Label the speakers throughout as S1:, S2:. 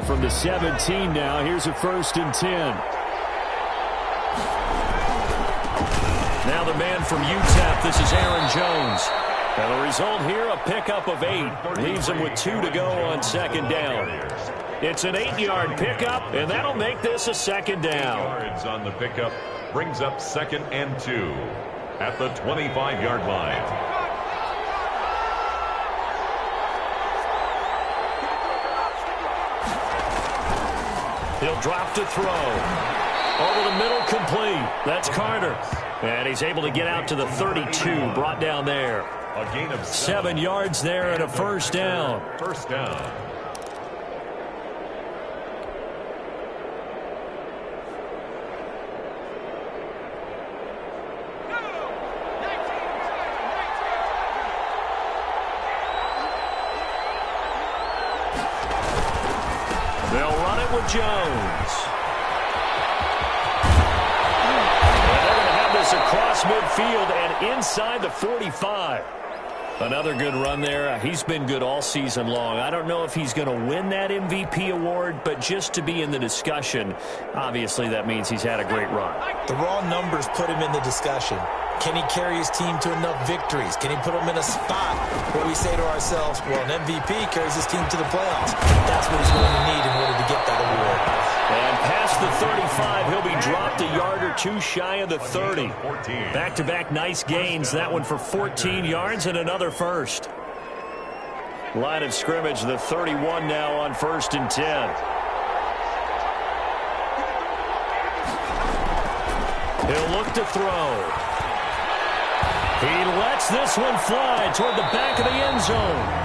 S1: from the 17 now. Here's a 1st and 10. Now the man from UTEP, this is Aaron Jones. And the result here, a pickup of 8. Leaves him with 2 to go on 2nd down. It's an 8-yard pickup, and that'll make this a 2nd down.
S2: 8 yards on the pickup brings up 2nd and 2 at the 25-yard line.
S1: He'll drop to throw. Over the middle, complete. That's Carter. And he's able to get out to the 32, brought down there.
S2: A gain of
S1: 7 yards there and a 1st down.
S2: 1st down.
S1: They'll run it with Jones. Across midfield and inside the 45. Another good run there. He's been good all season long. I don't know if he's going to win that MVP award, but just to be in the discussion, obviously that means he's had a great run.
S3: The raw numbers put him in the discussion. Can he carry his team to enough victories? Can he put them in a spot where we say to ourselves, well, an MVP carries his team to the playoffs. That's what he's going to need in order to get that award.
S1: And past the 35, he'll be dropped a yard or 2 shy of the 30. Back-to-back nice gains. That one for 14 yards and another 1st. Line of scrimmage, the 31 now on 1st and 10. He'll look to throw. He lets this one fly toward the back of the end zone.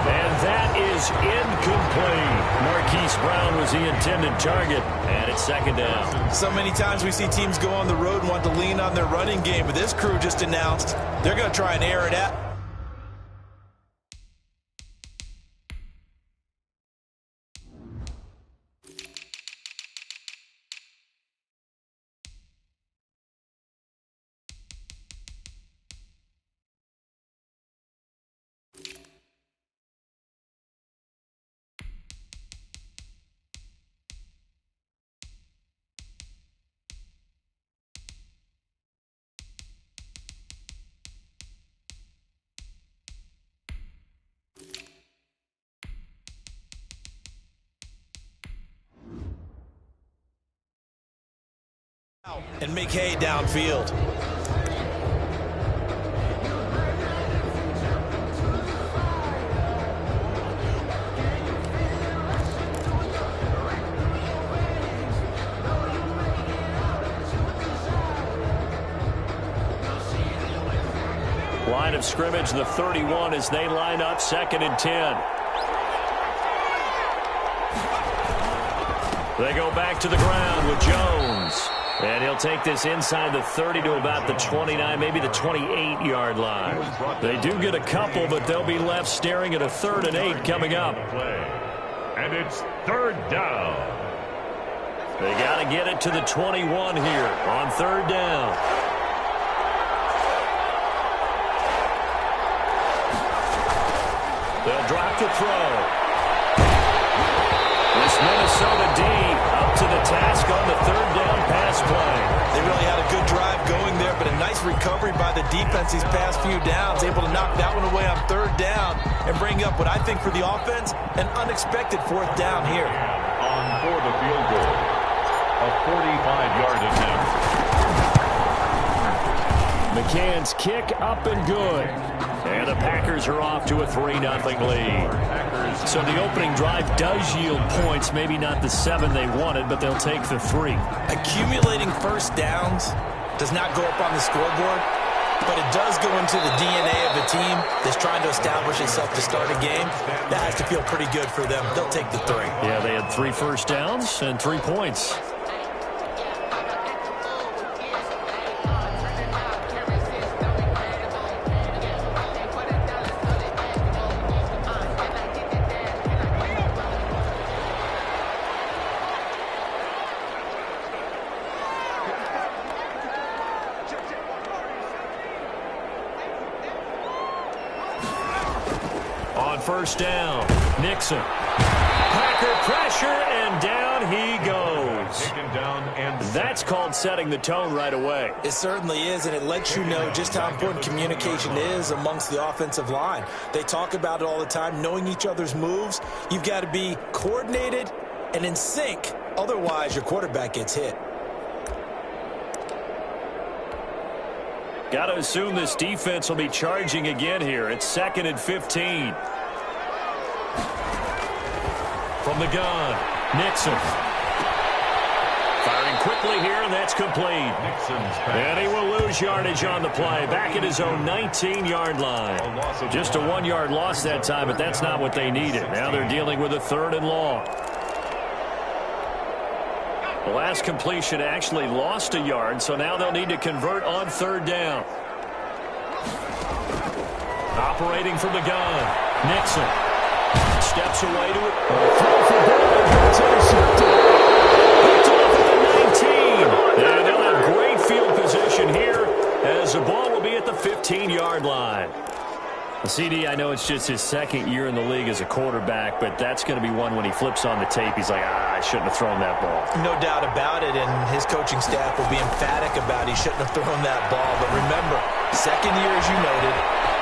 S1: And that is incomplete. Marquise Brown was the intended target. And it's 2nd down.
S3: So many times we see teams go on the road and want to lean on their running game. But this crew just announced they're going to try and air it out. And make hay downfield.
S1: Line of scrimmage, the 31 as they line up 2nd and 10. They go back to the ground with Jones. And he'll take this inside the 30 to about the 29, maybe the 28-yard line. They do get a couple, but they'll be left staring at a 3rd and 8 coming up.
S2: And it's 3rd down.
S1: They got to get it to the 21 here on 3rd down. They'll drop the throw. This Minnesota D up to the task on the 3rd down pass play.
S3: They really had a good drive going there, but a nice recovery by the defense these past few downs, able to knock that one away on 3rd down and bring up what I think for the offense, an unexpected 4th down here.
S2: On for the field goal, a 45-yard attempt.
S1: McCann's kick up and good. And the Packers are off to a 3-0 lead. So the opening drive does yield points, maybe not the 7 they wanted, but they'll take the 3.
S3: Accumulating 1st downs does not go up on the scoreboard, but it does go into the DNA of a team that's trying to establish itself to start a game. That has to feel pretty good for them. They'll take the 3.
S1: Yeah, they had 3 first downs and 3 points. First down. Nixon. Packers Under pressure, and down he goes.
S2: Taken down and
S1: That's called setting the tone right away.
S3: It certainly is, and it lets you know just how important communication is amongst the offensive line. They talk about it all the time, knowing each other's moves. You've got to be coordinated and in sync. Otherwise, your quarterback gets hit.
S1: Got to assume this defense will be charging again here. It's 2nd and 15. From the gun, Nixon. Firing quickly here, and that's complete. And he will lose yardage on the play. Back at his own 19-yard line. Just a 1-yard loss that time, but that's not what they needed. Now they're dealing with a 3rd and long. The last completion actually lost a yard, so now they'll need to convert on 3rd down. Operating from the gun, Nixon. Steps away to it. Throw for goal. It's intercepted. Picked off at the 19. And they'll have great field position here as the ball will be at the 15-yard line. CD, I know it's just his 2nd year in the league as a quarterback, but that's going to be one when he flips on the tape, he's like, I shouldn't have thrown that ball.
S3: No doubt about it, and his coaching staff will be emphatic about he shouldn't have thrown that ball. But remember, 2nd year, as you noted,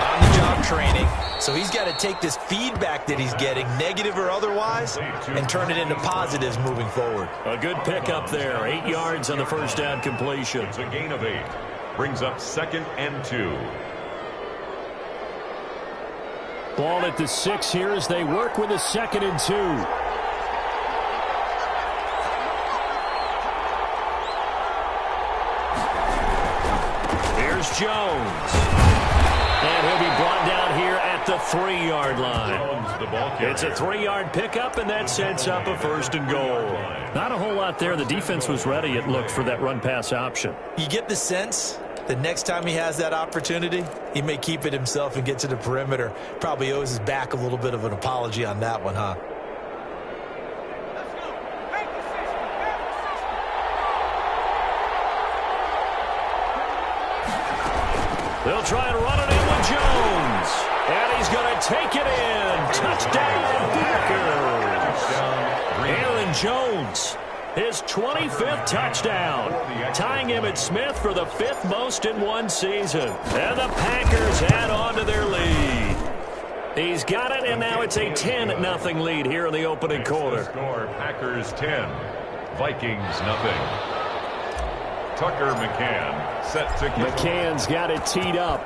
S3: on-the-job training, so he's got to take this feedback that he's getting, negative or otherwise, and turn it into positives moving forward.
S1: A good pickup there, 8 yards on the first down completion.
S2: It's a gain of 8. Brings up 2nd and 2.
S1: Ball at the 6 here as they work with a 2nd and 2. Here's Jones. And he'll be brought down here at the 3-yard line. It's a 3-yard pickup, and that sets up a 1st and goal. Not a whole lot there. The defense was ready, it looked, for that run-pass option.
S3: You get the sense the next time he has that opportunity, he may keep it himself and get to the perimeter. Probably owes his back a little bit of an apology on that one, huh?
S1: They'll try and run it in with Jones. And he's going to take it in. Touchdown, Packers. Aaron Jones, his 25th touchdown, tying him at Smith for the 5th most in one season. And the Packers add on to their lead. He's got it, and now it's a 10-0 lead here in the opening quarter.
S2: Score, Packers 10, Vikings nothing. Tucker McCann set to kick.
S1: McCann's got it teed up.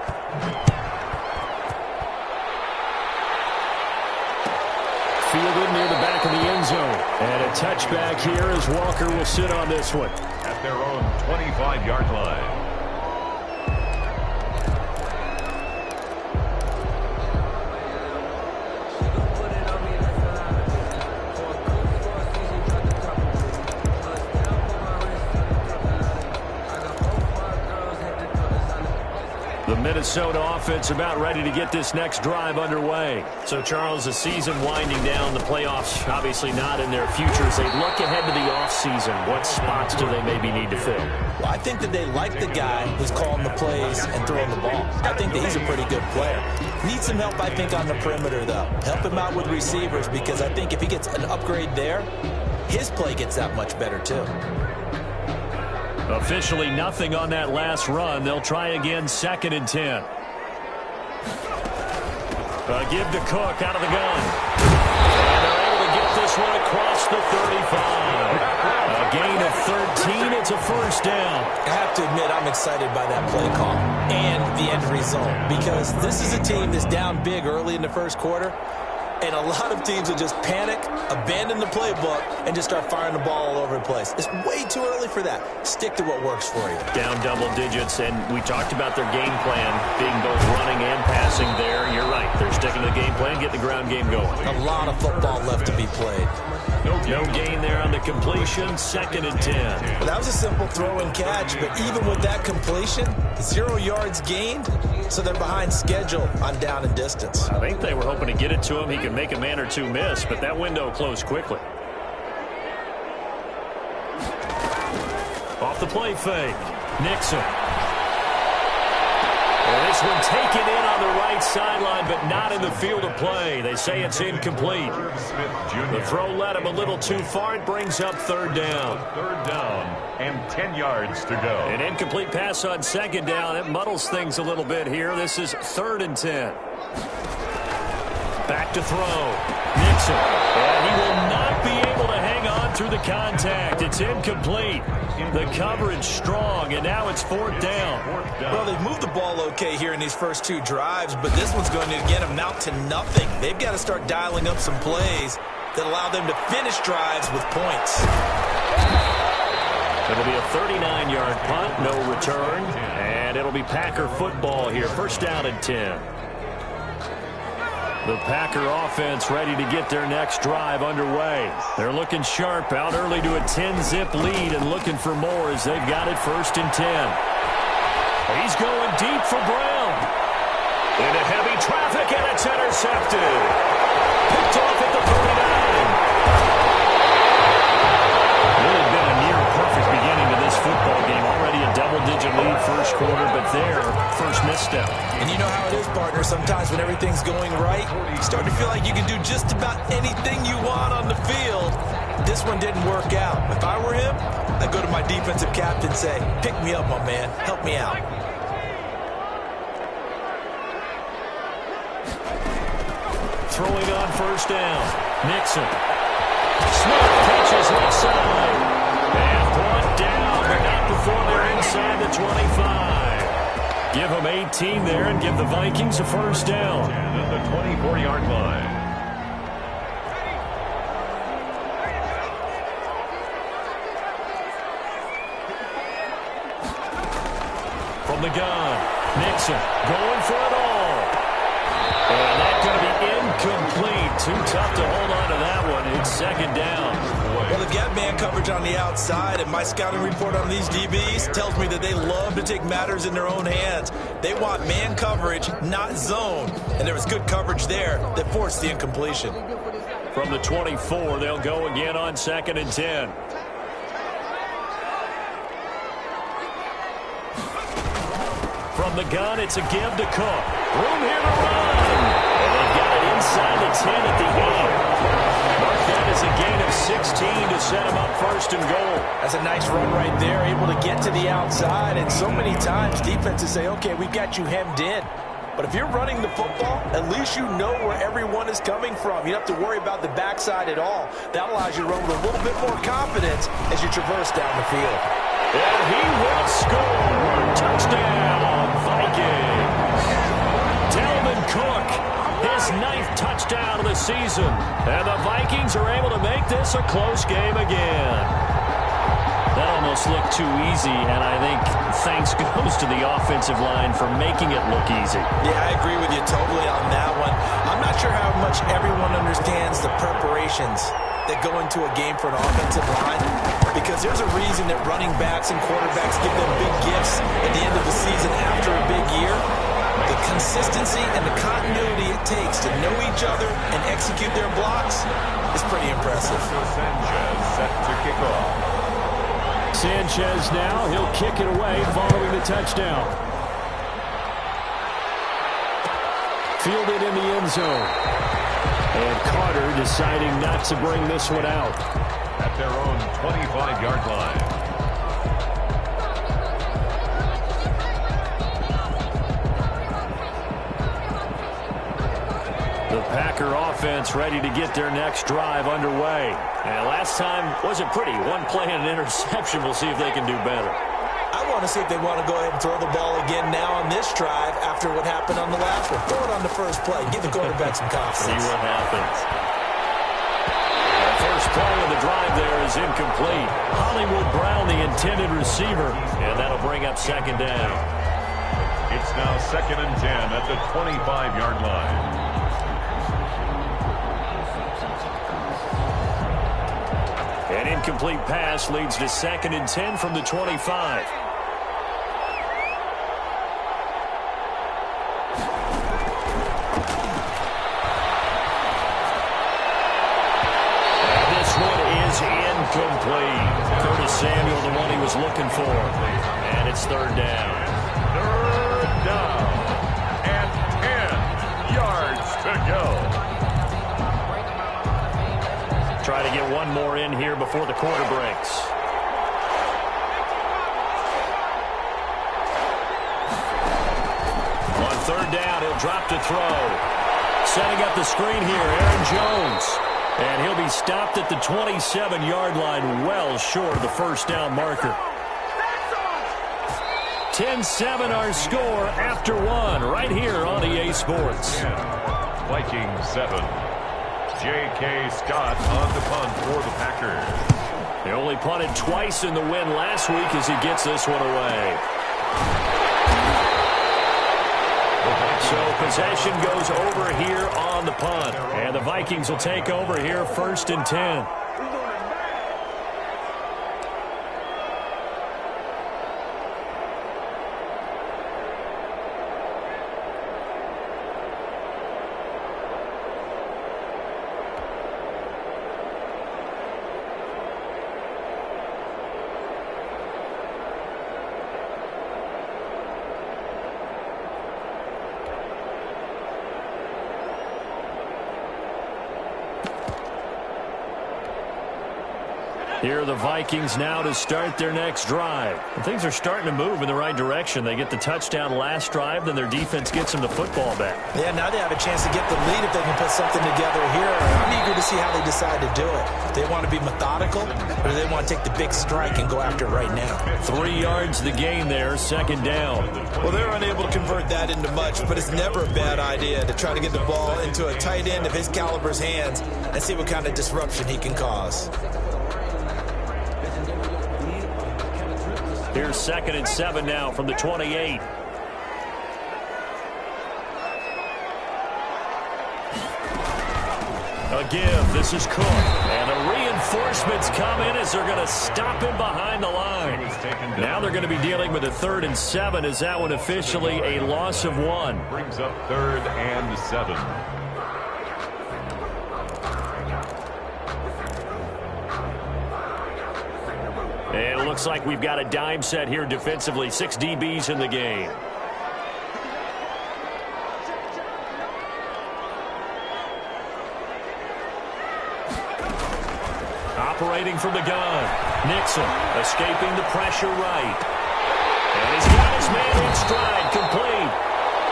S1: Fielded near the back of the end zone. And a touchback here as Walker will sit on this one.
S2: At their own 25-yard line.
S1: The Minnesota offense about ready to get this next drive underway. So, Charles, the season winding down, the playoffs obviously not in their future. As they look ahead to the offseason, what spots do they maybe need to fill?
S3: Well, I think that they like the guy who's calling the plays and throwing the ball. I think that he's a pretty good player. Needs some help, I think, on the perimeter, though. Help him out with receivers, because I think if he gets an upgrade there, his play gets that much better, too.
S1: Officially nothing on that last run. They'll try again, 2nd and 10. Give to Cook out of the gun. And they're able to get this one across the 35. A gain of 13. It's a 1st down.
S3: I have to admit, I'm excited by that play call and the end result, because this is a team that's down big early in the first quarter. And a lot of teams will just panic, abandon the playbook, and just start firing the ball all over the place. It's way too early for that. Stick to what works for you.
S1: Down double digits, and we talked about their game plan being both running and passing there. You're right. They're sticking to the game plan, getting the ground game going.
S3: A lot of football left to be played.
S1: No gain there on the completion, 2nd and 10.
S3: Well, that was a simple throw and catch, but even with that completion, 0 yards gained, so they're behind schedule on down and distance.
S1: I think they were hoping to get it to him. He could make a man or two miss, but that window closed quickly. Off the play fake, Nixon. And this one taken in on the right sideline, but not in the field of play. They say it's incomplete. The throw led him a little too far. It brings up third down.
S2: Third down and 10 yards to go.
S1: An incomplete pass on second down. It muddles things a little bit here. This is 3rd and 10. Back to throw. Nixon. And he will not be able to hang on through the contact. It's incomplete. The coverage strong, and now it's 4th down.
S3: Well, they've moved the ball okay here in these first 2 drives, but this one's going to, again, amount to nothing. They've got to start dialing up some plays that allow them to finish drives with points.
S1: It'll be a 39-yard punt, no return, and it'll be Packer football here. 1st down and 10. The Packer offense ready to get their next drive underway. They're looking sharp, out early to a 10-zip lead and looking for more as they've got it 1st and 10. He's going deep for Brown. Into heavy traffic, and it's intercepted. Picked off at the 39. Really been a near-perfect beginning to this football game. Already a double-digit lead first quarter, but their first misstep.
S3: And you know how it is, partner. Sometimes when everything's going right, you start to feel like you can do just about anything you want on the field. This one didn't work out. If I were him, I'd go to my defensive captain and say, pick me up, my man. Help me out.
S1: Throwing on 1st down. Nixon. Smith catches left side. And brought down, but not before they're inside the 25. Give them 18 there and give the Vikings a 1st down.
S2: At the 24-yard line.
S1: From the gun, Nixon going for it all. And that's going to be incomplete. Too tough to hold on to that one. It's 2nd down.
S3: Well, they've got man coverage on the outside, and my scouting report on these DBs tells me that they love to take matters in their own hands. They want man coverage, not zone. And there was good coverage there that forced the incompletion.
S1: From the 24, they'll go again on 2nd and 10. From the gun, it's a give to Cook. Room here to run. And they've got it inside the 10 at the 8. Mark that as a gain of 16 to set them up 1st and goal.
S3: That's a nice run right there, able to get to the outside. And so many times defenses say, okay, we've got you hemmed in. But if you're running the football, at least you know where everyone is coming from. You don't have to worry about the backside at all. That allows you to run with a little bit more confidence as you traverse down the field.
S1: And he will score. Touchdown, Vikings. Dalvin Cook, his 9th touchdown of the season. And the Vikings are able to make this a close game again. That almost looked too easy, and I think thanks goes to the offensive line for making it look easy.
S3: Yeah, I agree with you totally on that one. I'm not sure how much everyone understands the preparations that go into a game for an offensive line, because there's a reason that running backs and quarterbacks give them big gifts at the end of the season after a big year. The consistency and the continuity it takes to know each other and execute their blocks is pretty impressive.
S2: Sanchez set to kick off.
S1: Sanchez now, he'll kick it away following the touchdown. Fielded in the end zone. And Carter deciding not to bring this one out.
S2: At their own 25-yard line.
S1: The Packer offense ready to get their next drive underway. And last time wasn't pretty. One play and an interception. We'll see if they can do better.
S3: I want to see if they want to go ahead and throw the ball again now on this drive after what happened on the last one. Throw it on the first play. Give the quarterback some confidence.
S1: See what happens. The first play of the drive there is incomplete. Hollywood Brown, the intended receiver. And that'll bring up 2nd down.
S2: It's now 2nd and 10 at the 25-yard line.
S1: An incomplete pass leads to 2nd and 10 from the 25. And this one is incomplete. Curtis Samuel, the one he was looking for. And it's 3rd down.
S2: Third down and 10 yards to go.
S1: Try to get one more in here before the quarter breaks. On third down, he'll drop to throw. Setting up the screen here, Aaron Jones. And he'll be stopped at the 27-yard line, well short of the first down marker. 10-7 our score after one, right here on EA Sports.
S2: Vikings 7. J.K. Scott on the punt for the Packers.
S1: They only punted twice in the win last week as he gets this one away. So possession goes over here on the punt. And the Vikings will take over here first and 10. Here are the Vikings now to start their next drive. And things are starting to move in the right direction. They get the touchdown last drive, then their defense gets them the football back.
S3: Yeah, now they have a chance to get the lead if they can put something together here. I'm eager to see how they decide to do it. Do they want to be methodical, or do they want to take the big strike and go after it right now?
S1: 3 yards the gain there, second down.
S3: Well, they're unable to convert that into much, but it's never a bad idea to try to get the ball into a tight end of his caliber's hands and see what kind of disruption he can cause.
S1: Here's second and 7 now from the 28. A give. This is Cook. And the reinforcements come in as they're going to stop him behind the line. Now they're going to be dealing with a 3rd and 7 as that one officially a loss of 1.
S2: Brings up 3rd and 7.
S1: And it looks like we've got a dime set here defensively. 6 DBs in the game. Operating from the gun. Nixon escaping the pressure right. And he's got his man in stride, complete.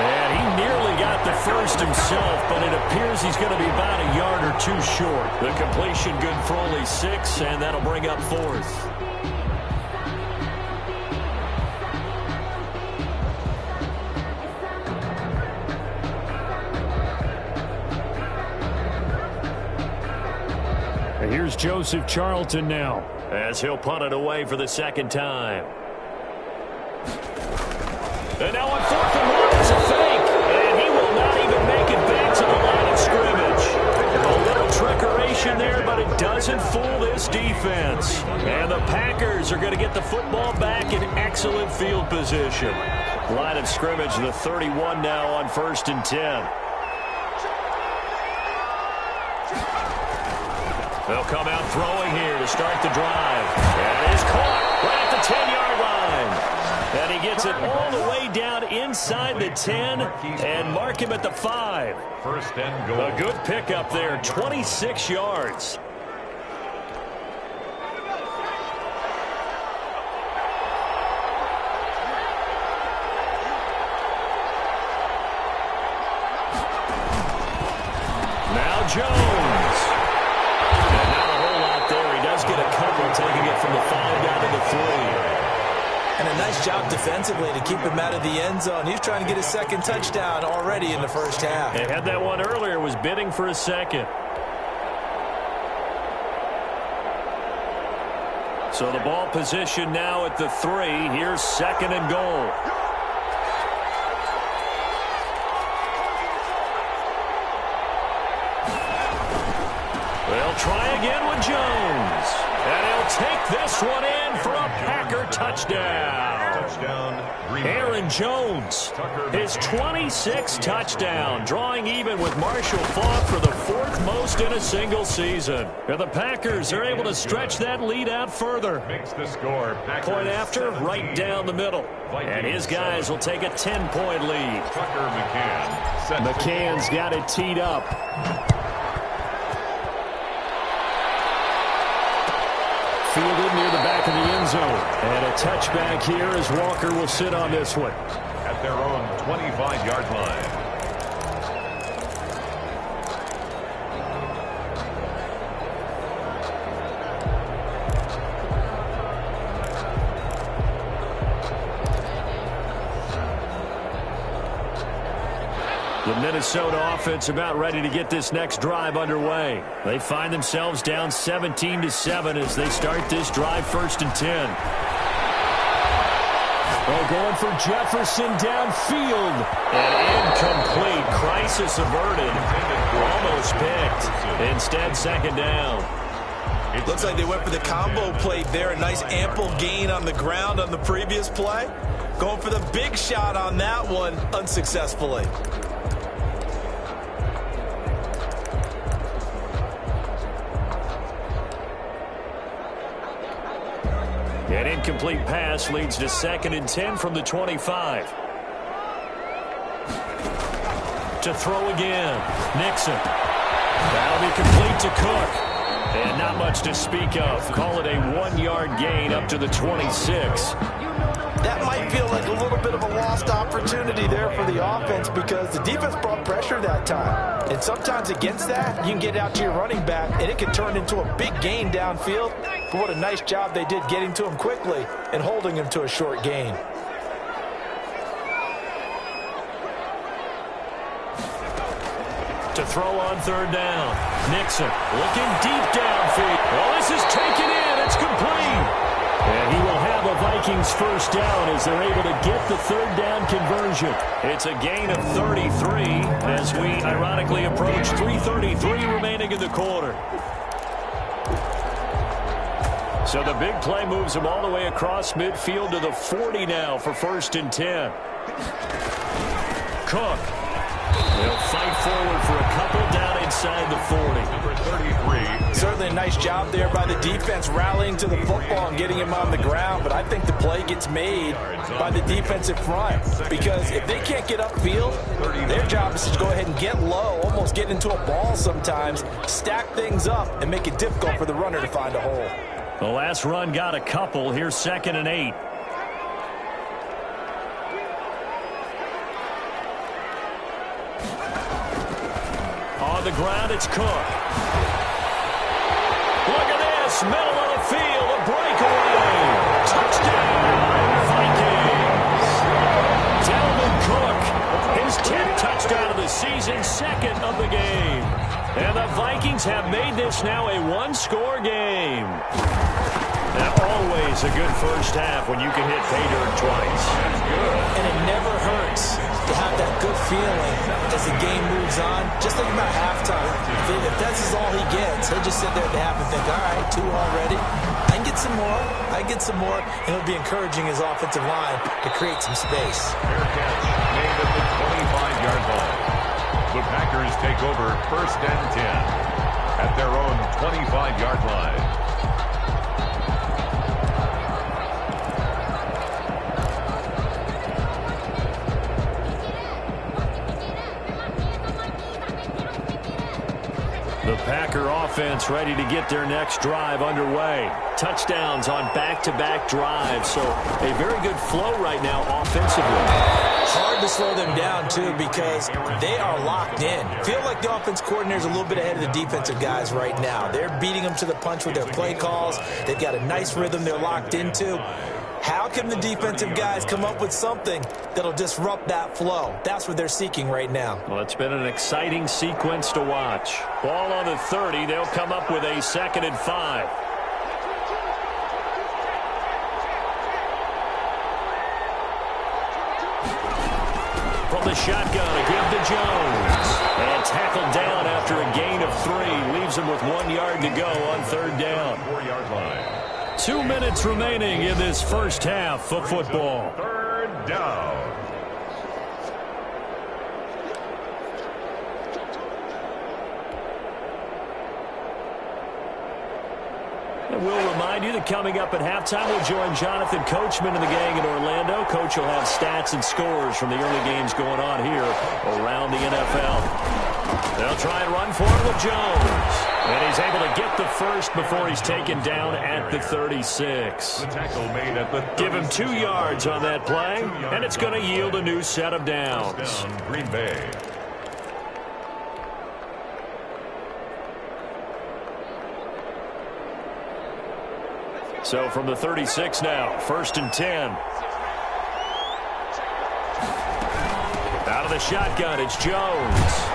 S1: And he nearly got the first himself, but it appears he's going to be about a yard or 2 short. The completion good for only 6, and that'll bring up 4th. Here's Joseph Charlton now as he'll punt it away for the 2nd time. And now on 4th and 1, it's a fake. And he will not even make it back to the line of scrimmage. A little trickeration there, but it doesn't fool this defense. And the Packers are going to get the football back in excellent field position. Line of scrimmage, the 31 now on 1st and 10. They'll come out throwing here to start the drive. And it is caught right at the 10-yard line. And he gets it all the way down inside the 10 and mark him at the 5.
S2: 1st and goal.
S1: A good pickup there, 26 yards. Now Jones. And not a whole lot there. He does get a couple, taking it from the 5 down to the 3.
S3: And a nice job defensively to keep him out of the end zone. He's trying to get his 2nd touchdown already in the first half.
S1: They had that one earlier, was bidding for a 2nd. So the ball position now at the 3. Here's 2nd and goal. They'll try again with Jones. And he'll take this one in for a Packer touchdown.
S2: Touchdown, Green Bay.
S1: Aaron Jones, his 26th touchdown, drawing even with Marshall Faulk for the 4th most in a single season. And the Packers are able to stretch that lead out further.
S2: Makes the score. Packers
S1: Point after, right down the middle. And his guys will take a 10-point lead.
S2: Tucker McCann.
S1: McCann's got it teed up. Fielded near the back of the end zone. And a touchback here as Walker will sit on this one.
S2: At their own 25-yard line.
S1: The Minnesota offense about ready to get this next drive underway. They find themselves down 17-7 as they start this drive 1st and 10. They're going for Jefferson downfield. And incomplete. Crisis averted. Almost picked. Instead, 2nd down.
S3: Looks like they went for the combo play there. A nice ample gain on the ground on the previous play. Going for the big shot on that one unsuccessfully.
S1: An incomplete pass leads to 2nd and 10 from the 25. To throw again. Nixon. That'll be complete to Cook. And not much to speak of. Call it a 1-yard gain up to the 26.
S3: That might feel like a little bit of a lost opportunity there for the offense because the defense brought pressure that time. And sometimes against that, you can get out to your running back, and it can turn into a big gain downfield. But what a nice job they did getting to him quickly and holding him to a short gain.
S1: To throw on 3rd down. Nixon looking deep downfield. Well, this is taken in. It's complete. And he will have a Vikings 1st down as they're able to get the 3rd down conversion. It's a gain of 33 as we ironically approach 3:33 remaining in the quarter. So the big play moves them all the way across midfield to the 40 now for 1st and 10. Cook. They'll fight forward for a couple down inside the 40.
S2: Number 33.
S3: Certainly a nice job there by the defense rallying to the football and getting him on the ground. But I think the play gets made by the defensive front. Because if they can't get upfield, their job is to go ahead and get low, almost get into a ball sometimes, stack things up, and make it difficult for the runner to find a hole.
S1: The last run got a couple. Here's 2nd and 8. On the ground, it's Cook. Look at this. Middle of the field. A breakaway. Touchdown, Vikings. Dalvin Cook, his 10th touchdown of the season, 2nd of the game. And the Vikings have made this now a 1-score game. Now, always a good 1st half when you can hit pay dirt twice.
S3: And it never hurts to have that good feeling as the game moves on. Just think about halftime. If that's all he gets, he'll just sit there at the half and think, all right, 2 already. I can get some more. I can get some more. And he'll be encouraging his offensive line to create some space.
S2: Fair catch made at the 25-yard line. The Packers take over 1st and 10 at their own 25-yard line.
S1: The Packer offense ready to get their next drive underway. Touchdowns on back-to-back drives, so a very good flow right now offensively.
S3: Hard to slow them down, too, because they are locked in. Feel like the offense coordinator's a little bit ahead of the defensive guys right now. They're beating them to the punch with their play calls. They've got a nice rhythm they're locked into. How can the defensive guys come up with something that'll disrupt that flow? That's what they're seeking right now.
S1: Well, it's been an exciting sequence to watch. Ball on the 30. They'll come up with a 2nd and 5. From the shotgun, a give to Jones. And tackled down after a gain of 3. Leaves him with 1 yard to go on 3rd down.
S2: 4-yard line.
S1: 2 minutes remaining in this first half of football.
S2: Third down.
S1: And we'll remind you that coming up at halftime, we'll join Jonathan Coachman and the gang in Orlando. Coach will have stats and scores from the early games going on here around the NFL. They'll try and run for it with Jones. And he's able to get the first before he's taken down at the 36.
S2: The tackle made at the 36.
S1: Give him 2 yards on that play, and it's going to yield a new set of downs.
S2: Down, Green Bay.
S1: So from the 36 now, 1st and 10. Out of the shotgun, it's Jones.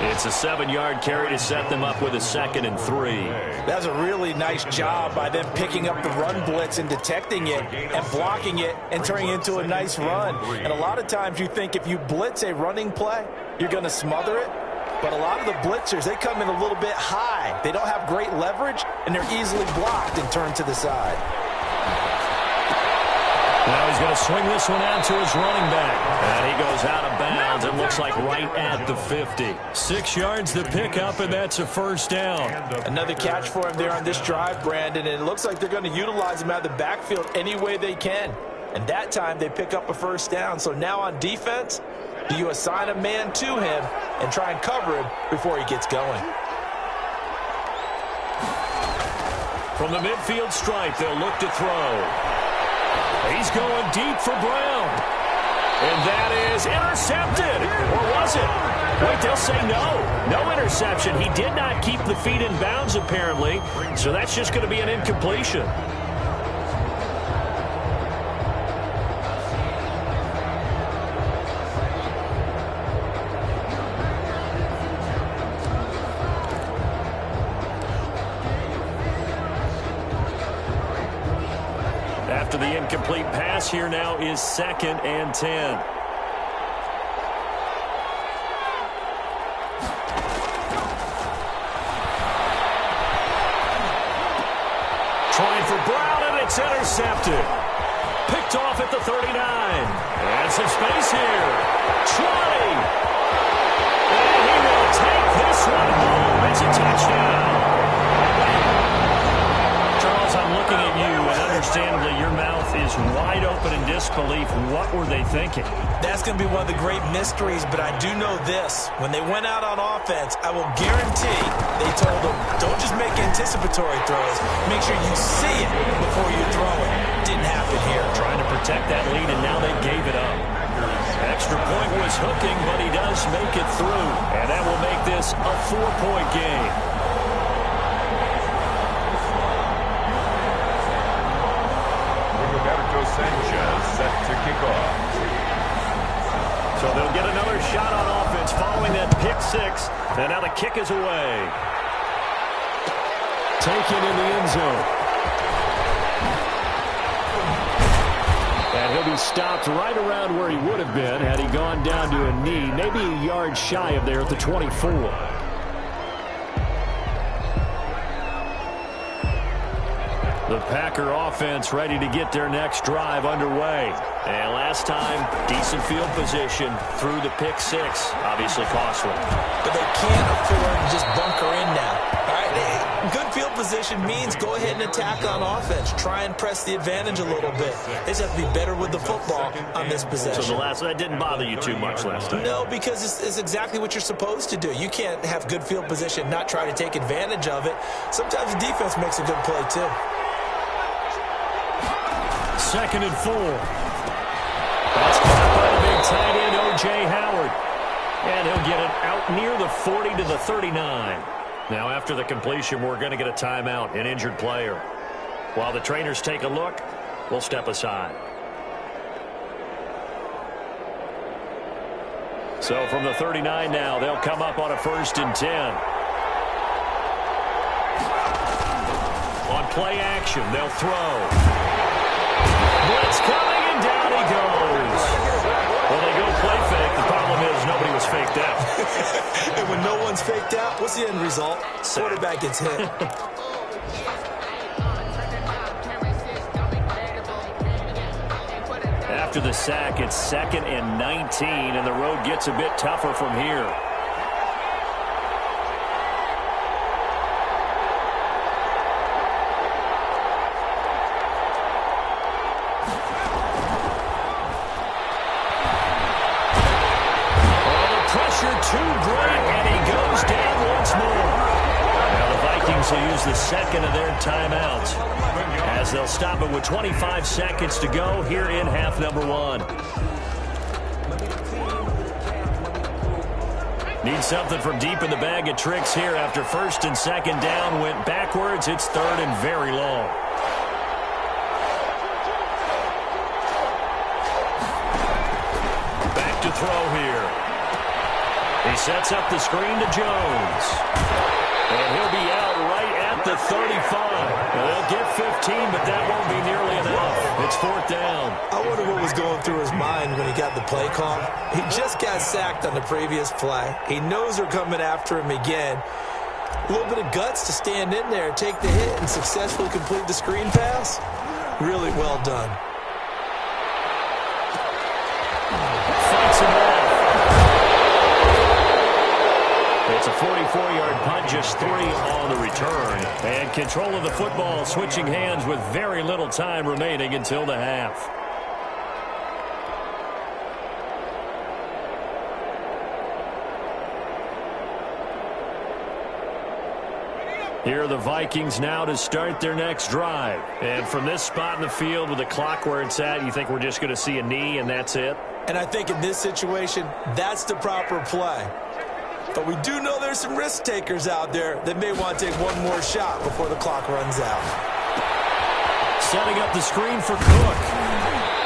S1: It's a 7-yard carry to set them up with a 2nd and 3.
S3: That's a really nice job by them picking up the run blitz and detecting it and blocking it and turning it into a nice run. And a lot of times you think if you blitz a running play, you're going to smother it. But a lot of the blitzers, they come in a little bit high. They don't have great leverage, and they're easily blocked and turned to the side.
S1: Now he's going to swing this one out to his running back. And he goes out of bounds. It looks like right at the 50. 6 yards to pick up, and that's a first down.
S3: Another catch for him there on this drive, Brandon, and it looks like they're going to utilize him out of the backfield any way they can. And that time they pick up a first down. So now on defense, do you assign a man to him and try and cover him before he gets going?
S1: From the midfield stripe, they'll look to throw. He's going deep for Brown. And that is intercepted. Or was it? Wait, they'll say no. No interception. He did not keep the feet in bounds, apparently. So that's just going to be an incompletion. After the incomplete pass, here now is 2nd and 10. Trying for Brown, and it's intercepted. Picked off at the 39. And some space here. 20. And he will take this one home. It's a touchdown. Charles, I'm looking at you, and understandably, your mouth is wide open in disbelief. What were they thinking?
S3: That's going to be one of the great mysteries, but I do know this. When they went out on offense, I will guarantee they told them, don't just make anticipatory throws. Make sure you see it before you throw it. Didn't happen here.
S1: Trying to protect that lead, and now they gave it up. Extra point was hooking, but he does make it through. And that will make this a 4-point game.
S2: Sanchez set to kick off.
S1: So they'll get another shot on offense following that pick 6. And now the kick is away. Taken in the end zone. And he'll be stopped right around where he would have been had he gone down to a knee, maybe a yard shy of there at the 24. The Packer offense ready to get their next drive underway. And last time, decent field position through the pick 6. Obviously costly.
S3: But they can't afford to just bunker in now. All right? Good field position means go ahead and attack on offense. Try and press the advantage a little bit. They just have to be better with the football on this possession.
S1: So that didn't bother you too much last time?
S3: No, because it's exactly what you're supposed to do. You can't have good field position, not try to take advantage of it. Sometimes the defense makes a good play, too.
S1: 2nd and 4. That's caught by the big tight end, O.J. Howard. And he'll get it out near the 40 to the 39. Now, after the completion, we're going to get a timeout, an injured player. While the trainers take a look, we'll step aside. So from the 39 now, they'll come up on a 1st and 10. On play action, they'll throw. Blitz coming, and down he goes. Well, they go play fake. The problem is nobody was faked out.
S3: And when no one's faked out, what's the end result? Quarterback gets hit.
S1: After the sack, it's 2nd and 19, and the road gets a bit tougher from here. Too great, and he goes down once more. Now the Vikings will use the second of their timeouts as they'll stop it with 25 seconds to go here in half number 1. Need something from deep in the bag of tricks here after 1st and 2nd down went backwards. It's 3rd and very long. Back to throw here. He sets up the screen to Jones. And he'll be out right at the 35. They'll get 15, but that won't be nearly enough. It's 4th down.
S3: I wonder what was going through his mind when he got the play call. He just got sacked on the previous play. He knows they're coming after him again. A little bit of guts to stand in there, take the hit, and successfully complete the screen pass. Really well done.
S1: Fights him off. It's a 44-yard punt, just 3 on the return. And control of the football, switching hands with very little time remaining until the half. Here are the Vikings now to start their next drive. And from this spot in the field with the clock where it's at, you think we're just going to see a knee and that's it?
S3: And I think in this situation, that's the proper play. But we do know there's some risk takers out there that may want to take one more shot before the clock runs out.
S1: Setting up the screen for Cook.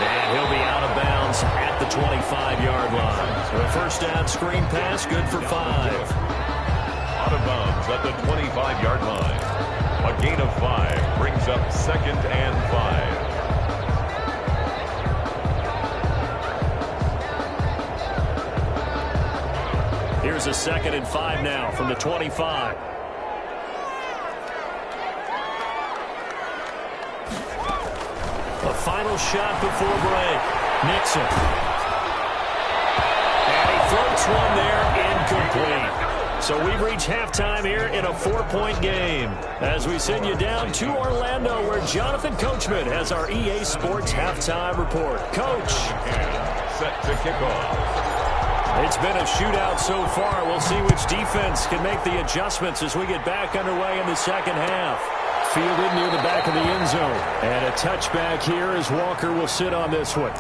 S1: And he'll be out of bounds at the 25-yard line. So a 1st down screen pass, good for 5.
S2: Out of bounds at the 25-yard line. A gain of 5 brings up 2nd and 5.
S1: Here's a 2nd and 5 now from the 25. A final shot before break. Nixon. And he floats one there, incomplete. So we've reached halftime here in a 4-point game as we send you down to Orlando where Jonathan Coachman has our EA Sports halftime report. Coach.
S2: Set to kick off.
S1: It's been a shootout so far. We'll see which defense can make the adjustments as we get back underway in the second half. Fielded near the back of the end zone. And a touchback here as Walker will sit on this one.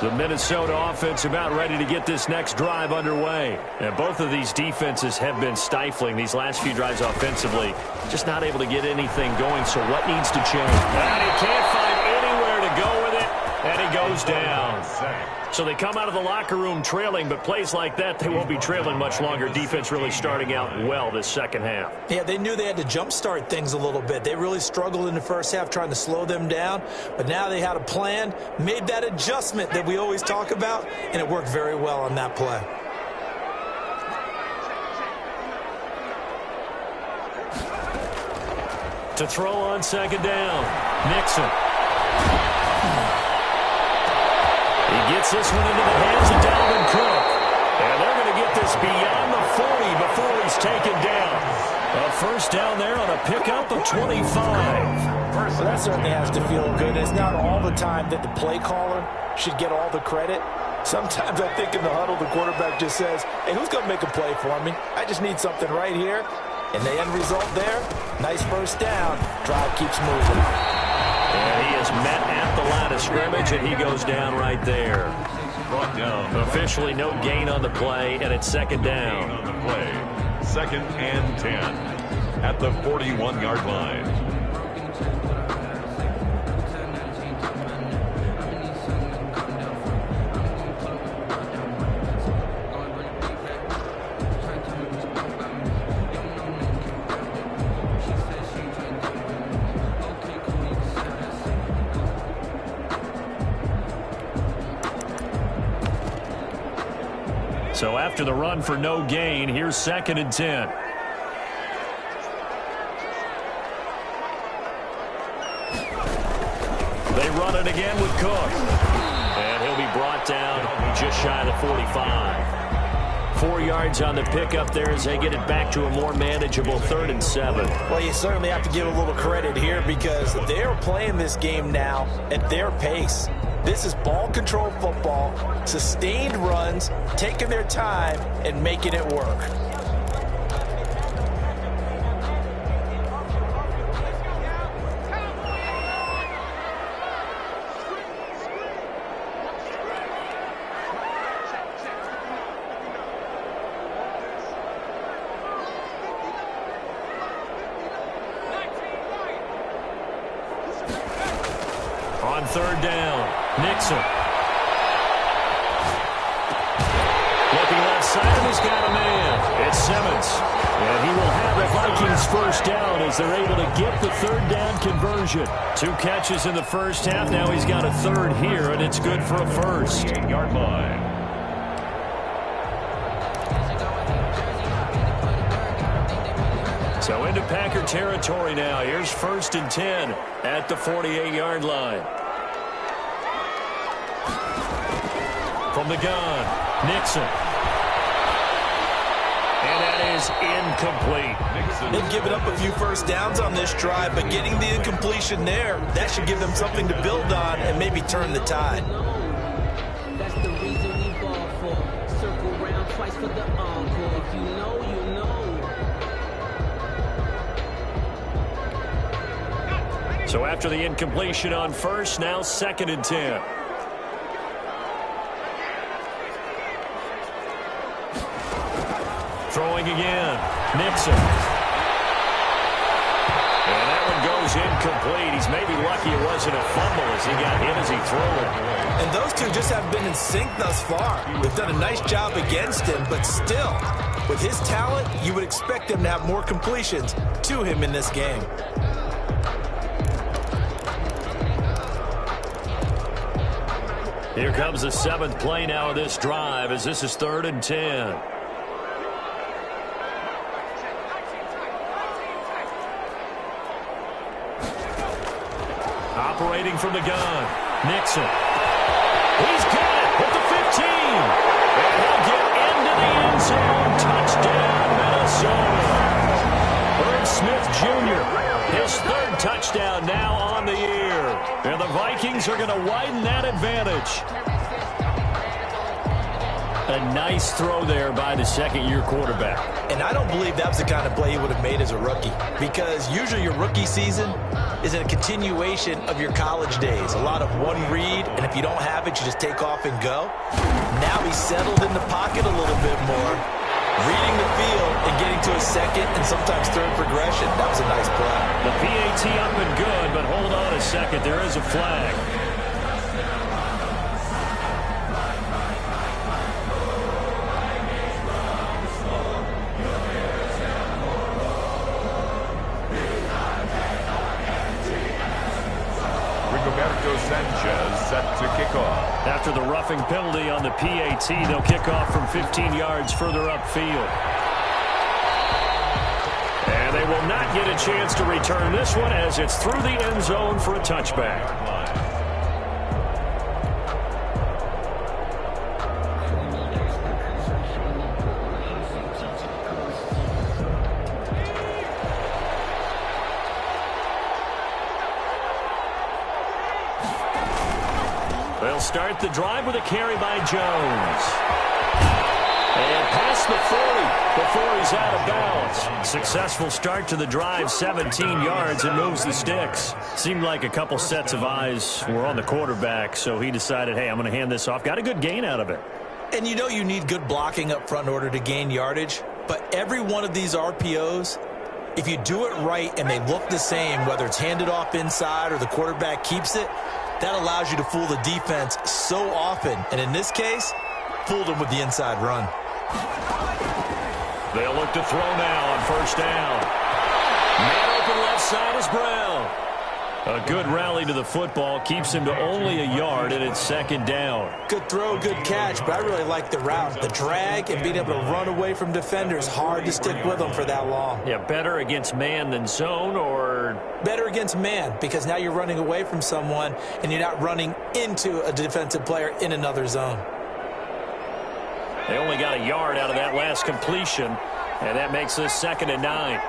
S1: The Minnesota offense about ready to get this next drive underway. And both of these defenses have been stifling these last few drives offensively. Just not able to get anything going, so what needs to change? And he can't find anywhere to go with it, and he goes down. So they come out of the locker room trailing, but plays like that, they won't be trailing much longer. Defense really starting out well this second half.
S3: Yeah, they knew they had to jumpstart things a little bit. They really struggled in the first half trying to slow them down, but now they had a plan, made that adjustment that we always talk about, and it worked very well on that play.
S1: To throw on 2nd down, Nixon. He gets this one into the hands of Dalvin Cook. And they're going to get this beyond the 40 before he's taken down. A 1st down there on a pickup of 25.
S3: Well, that certainly has to feel good. It's not all the time that the play caller should get all the credit. Sometimes I think in the huddle, the quarterback just says, hey, who's going to make a play for me? I just need something right here. And the end result there, nice 1st down. Drive keeps moving.
S1: And he is met at the line of scrimmage, and he goes down right there.
S2: Brought down.
S1: Officially no gain on the play, and it's 2nd down.
S2: On the play. 2nd and 10 at the 41-yard line.
S1: So after the run for no gain, here's 2nd and 10. They run it again with Cook. And he'll be brought down just shy of the 45. 4 yards on the pickup there as they get it back to a more manageable 3rd and 7.
S3: Well, you certainly have to give a little credit here because they're playing this game now at their pace. This is ball control football, sustained runs, taking their time, and making it work.
S1: On 3rd down, Nixon. Looking left side, and he's got a man. It's Simmons. And he will have the Vikings first down as they're able to get the 3rd down conversion. 2 catches in the first half. Now he's got a 3rd here, and it's good for a first.
S2: 8-yard line.
S1: So into Packer territory now. Here's 1st and 10 at the 48-yard line. From the gun, Nixon. And that is incomplete.
S3: They've given up a few first downs on this drive, but getting the incompletion there, that should give them something to build on and maybe turn the tide.
S4: That's the reason we ball for. Circle round twice for the encore. If you know, you know.
S1: So after the incompletion on first, now 2nd and 10. Throwing again, Nixon. And that one goes incomplete. He's maybe lucky it wasn't a fumble as he got hit as he threw it.
S3: And those two just haven't been in sync thus far. They've done a nice job against him, but still, with his talent, you would expect him to have more completions to him in this game.
S1: Here comes the 7th play now of this drive as this is 3rd and 10. Operating from the gun, Nixon. He's got it with the 15. And he'll get into the end zone. Touchdown, Minnesota. Herb Smith Jr., his 3rd touchdown now on the year. And the Vikings are going to widen that advantage. A nice throw there by the 2nd-year quarterback.
S3: And I don't believe that was the kind of play he would have made as a rookie, because usually your rookie season is a continuation of your college days. A lot of one read, and if you don't have it, you just take off and go. Now he's settled in the pocket a little bit more, reading the field and getting to a 2nd and sometimes 3rd progression. That was a nice play.
S1: The PAT up and good, but hold on a second. There is a flag.
S2: Sanchez set to kick off.
S1: After the roughing penalty on the PAT, they'll kick off from 15 yards further upfield. And they will not get a chance to return this one as it's through the end zone for a touchback. They'll start the drive with a carry by Jones. And past the 40 before he's out of bounds. Successful start to the drive, 17 yards, and moves the sticks. Seemed like a couple sets of eyes were on the quarterback, so he decided, hey, I'm going to hand this off. Got a good gain out of it.
S3: And you know you need good blocking up front in order to gain yardage, but every one of these RPOs, if you do it right and they look the same, whether it's handed off inside or the quarterback keeps it, that allows you to fool the defense so often. And in this case, fooled them with the inside run.
S1: They'll look to throw now on 1st down. Man open left side is Brown. A good rally to the football keeps him to only a yard, and it's second down.
S3: Good throw, good catch, but I really like the route. The drag and being able to run away from defenders, hard to stick with them for that long.
S1: Yeah, better against man than zone, or?
S3: Better against man, because now you're running away from someone, and you're not running into a defensive player in another zone.
S1: They only got a yard out of that last completion, and that makes this 2nd and 9.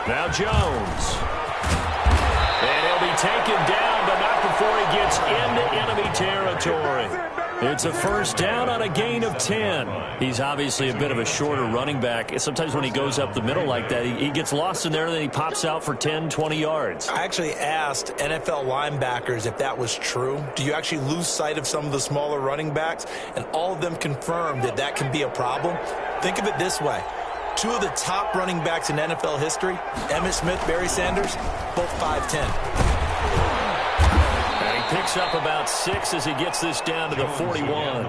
S1: Now Jones. And he'll be taken down, but not before he gets into enemy territory. It's a first down on a gain of 10. He's obviously a bit of a shorter running back. Sometimes when he goes up the middle like that, he gets lost in there, and then he pops out for 10, 20 yards.
S3: I actually asked NFL linebackers if that was true. Do you actually lose sight of some of the smaller running backs? And all of them confirmed that that can be a problem. Think of it this way. 2 of the top running backs in NFL history, Emmitt Smith, Barry Sanders, both 5'10".
S1: And he picks up about 6 as he gets this down to the 41.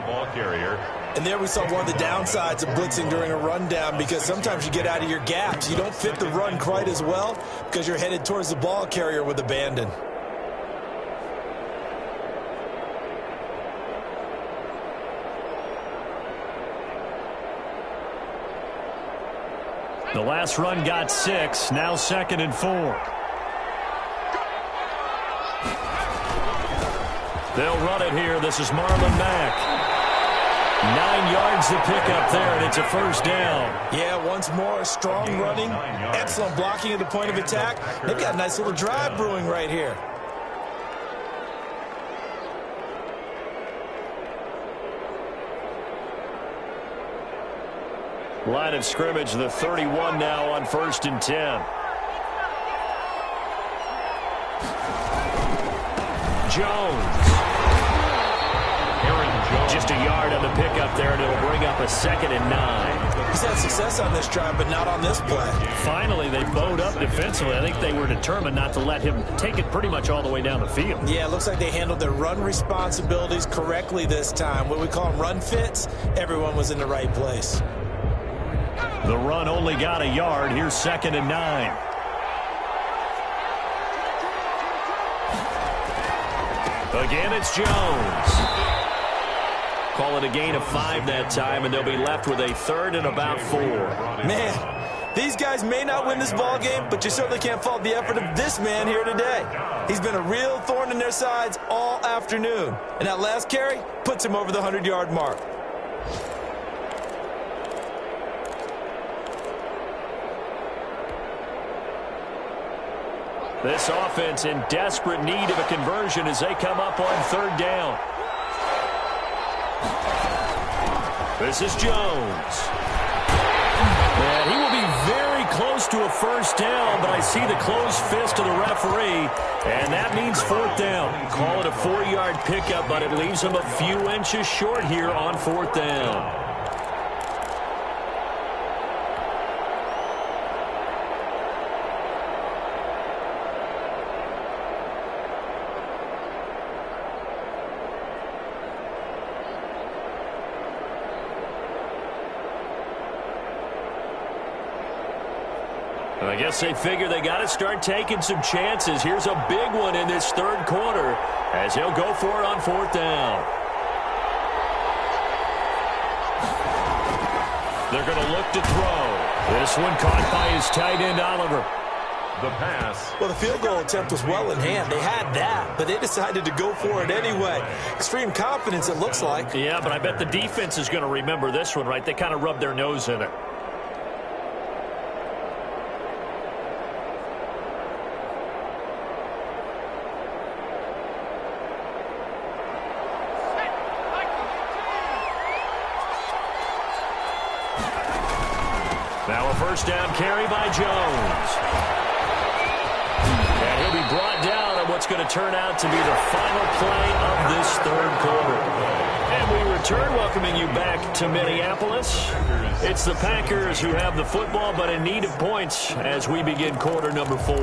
S3: And there we saw one of the downsides of blitzing during a rundown, because sometimes you get out of your gaps. You don't fit the run quite as well because you're headed towards the ball carrier with abandon.
S1: The last run got 6, now 2nd and 4. They'll run it here. This is Marlon Mack. 9 yards to pick up there, and it's a first down.
S3: Yeah, once more, strong running, excellent blocking at the point of attack. They've got a nice little drive brewing right here.
S1: Line of scrimmage, the 31 now on 1st and 10. Jones. Just a yard on the pickup there, and it'll bring up a 2nd and 9.
S3: He's had success on this drive, but not on this play.
S1: Finally, they bowed up defensively. I think they were determined not to let him take it pretty much all the way down the field.
S3: Yeah, it looks like they handled their run responsibilities correctly this time. What we call them run fits, everyone was in the right place.
S1: The run only got a yard. Here's 2nd and 9. Again, it's Jones. Call it a gain of 5 that time, and they'll be left with a 3rd and about 4.
S3: Man, these guys may not win this ball game, but you certainly can't fault the effort of this man here today. He's been a real thorn in their sides all afternoon, and that last carry puts him over the 100-yard mark.
S1: This offense in desperate need of a conversion as they come up on 3rd down. This is Jones. And he will be very close to a first down, but I see the closed fist of the referee, and that means 4th down. Call it a 4-yard pickup, but it leaves him a few inches short here on 4th down. I guess they figure they got to start taking some chances. Here's a big one in this 3rd quarter as he'll go for it on 4th down. They're going to look to throw. This one caught by his tight end, Oliver.
S2: The pass.
S3: Well, the field goal attempt was well in hand. They had that, but they decided to go for it anyway. Extreme confidence, it looks like.
S1: Yeah, but I bet the defense is going to remember this one, right? They kind of rubbed their nose in it. Now a first down carry by Jones. And he'll be brought down on what's going to turn out to be the final play of this 3rd quarter. And we return, welcoming you back to Minneapolis. It's the Packers who have the football, but in need of points as we begin quarter number 4.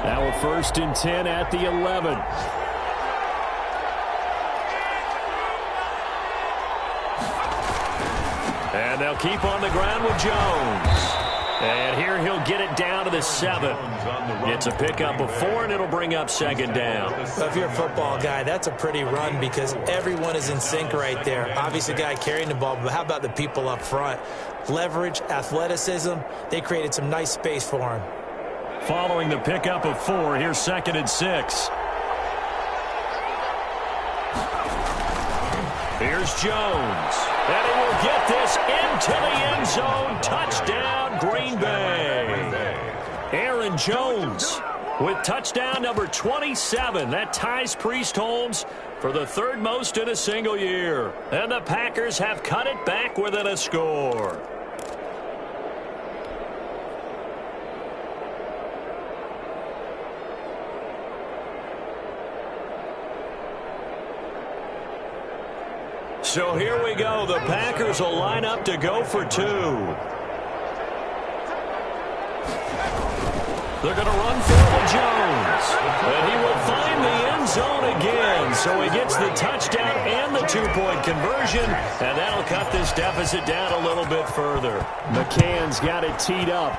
S1: Now a 1st and 10 at the 11. And they'll keep on the ground with Jones. And here he'll get it down to the 7. It's a pickup of 4, and it'll bring up second down.
S3: Well, if you're a football guy, that's a pretty run because everyone is in sync right there. Obviously, the guy carrying the ball, but how about the people up front? Leverage, athleticism, they created some nice space for him.
S1: Following the pickup of 4, here's 2nd and 6. Here's Jones. And he will get this into the end zone. Touchdown, Green Bay. Aaron Jones with touchdown number 27. That ties Priest Holmes for the 3rd most in a single year. And the Packers have cut it back within a score. So here we go. The Packers will line up to go for 2. They're going to run forward Jones. And he will find the end zone again. So he gets the touchdown and the 2-point conversion. And that'll cut this deficit down a little bit further. McCann's got it teed up.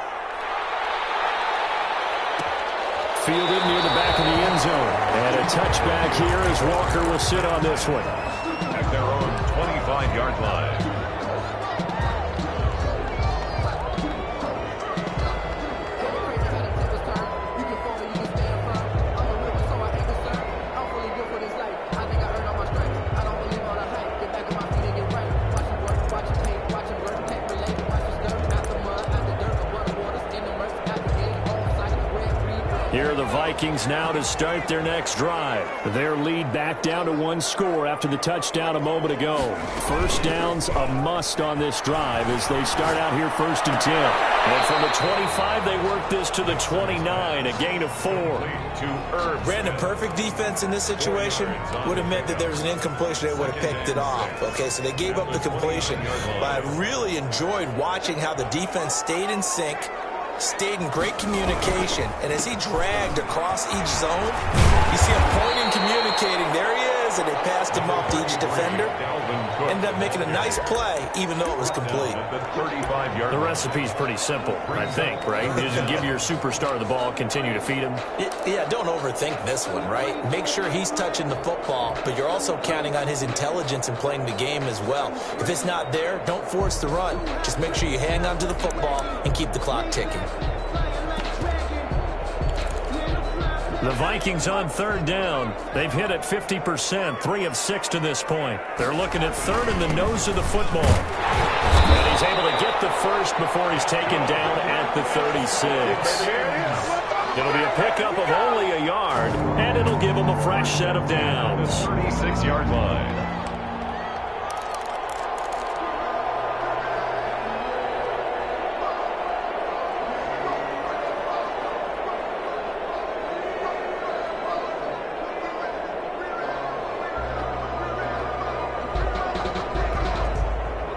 S1: Fielded near the back of the end zone. And a touchback here as Walker will sit on this one.
S2: At their own 25-yard line.
S1: Here are the Vikings now to start their next drive. Their lead back down to 1 score after the touchdown a moment ago. First down's a must on this drive as they start out here 1st and 10. And from the 25, they work this to the 29, a gain of 4.
S3: Brandon, perfect defense in this situation would have meant that there was an incompletion. They would have picked it off. Okay, so they gave up the completion. But I really enjoyed watching how the defense stayed in sync, stayed in great communication, and as he dragged across each zone, you see him pointing, communicating. There he is, and they passed him off to each defender. Ended up making a nice play, even though it was complete.
S1: The recipe's pretty simple, I think, right? You just give your superstar the ball, continue to feed him.
S3: Yeah, don't overthink this one, right? Make sure he's touching the football, but you're also counting on his intelligence in playing the game as well. If it's not there, don't force the run. Just make sure you hang on to the football and keep the clock ticking.
S1: The Vikings on 3rd down. They've hit at 50%, 3 of 6 to this point. They're looking at 3rd in the nose of the football. And he's able to get the first before he's taken down at the 36. It'll be a pickup of only a yard, and it'll give him a fresh set of downs.
S2: 36-yard line.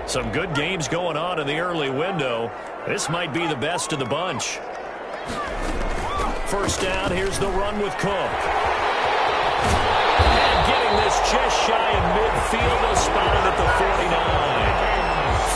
S1: Some good games going on in the early window. This might be the best of the bunch. First down, here's the run with Cook. And getting this just shy of midfield, they'll spot it at the 49.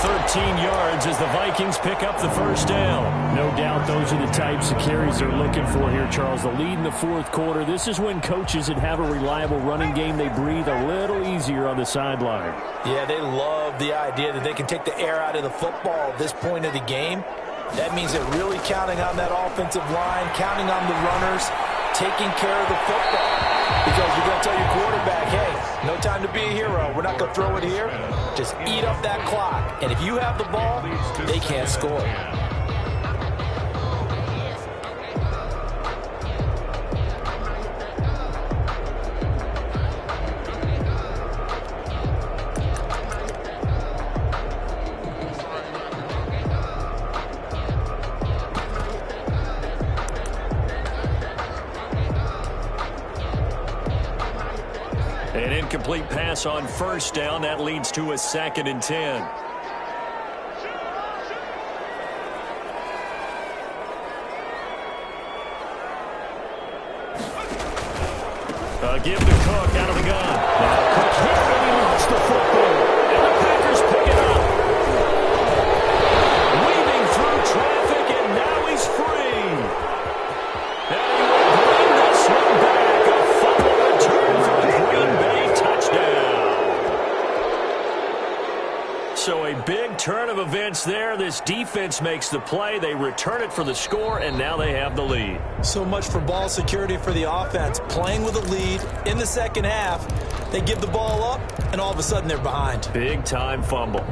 S1: 13 yards as the Vikings pick up the first down. No doubt those are the types of carries they're looking for here, Charles. The lead in the 4th quarter. This is when coaches that have a reliable running game, they breathe a little easier on the sideline.
S3: Yeah, they love the idea that they can take the air out of the football at this point of the game. That means they're really counting on that offensive line, counting on the runners, taking care of the football. Because you're going to tell your quarterback, hey, no time to be a hero. We're not going to throw it here. Just eat up that clock. And if you have the ball, they can't score.
S1: An incomplete pass on first down. That leads to a 2nd and 10. Give to Cook out of the gun. Now Cook hit, and he lost the football. And the Packers pick it up. So a big turn of events there. This defense makes the play. They return it for the score, and now they have the lead.
S3: So much for ball security for the offense. Playing with a lead in the second half. They give the ball up, and all of a sudden they're behind.
S1: Big-time fumble.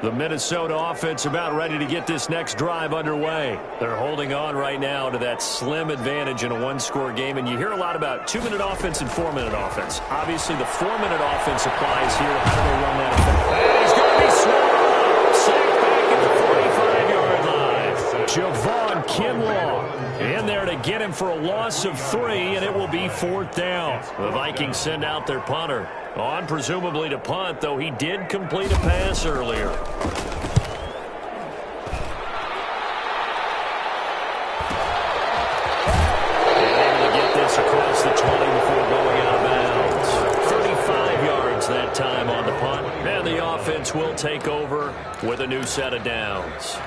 S1: The Minnesota offense about ready to get this next drive underway. They're holding on right now to that slim advantage in a one-score game, and you hear a lot about 2-minute offense and 4-minute offense. Obviously, the 4-minute offense applies here. How do they run that effect? And he's going to be swamped. Sacked back at the 45-yard line. Javon Kinlaw in there to get him for a loss of 3, and it will be 4th down. The Vikings send out their punter. On presumably to punt, though he did complete a pass earlier. And able to get this across the 20 before going out of bounds. 35 yards that time on the punt. And the offense will take over with a new set of downs.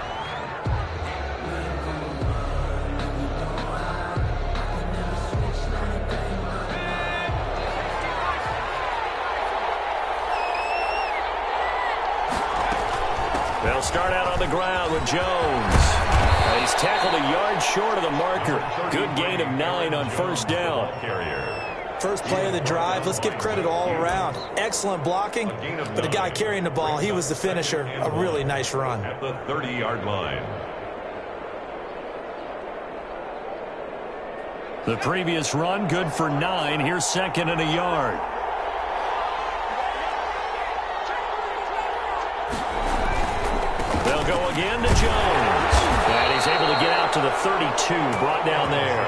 S1: They'll start out on the ground with Jones. He's tackled a yard short of the marker. Good gain of 9 on first down.
S3: First play of the drive, let's give credit all around. Excellent blocking, but the guy carrying the ball, he was the finisher. A really nice run.
S2: At the 30-yard line.
S1: The previous run, good for 9. Here's 2nd and a yard. They'll go again to Jones. And he's able to get out to the 32, brought down there.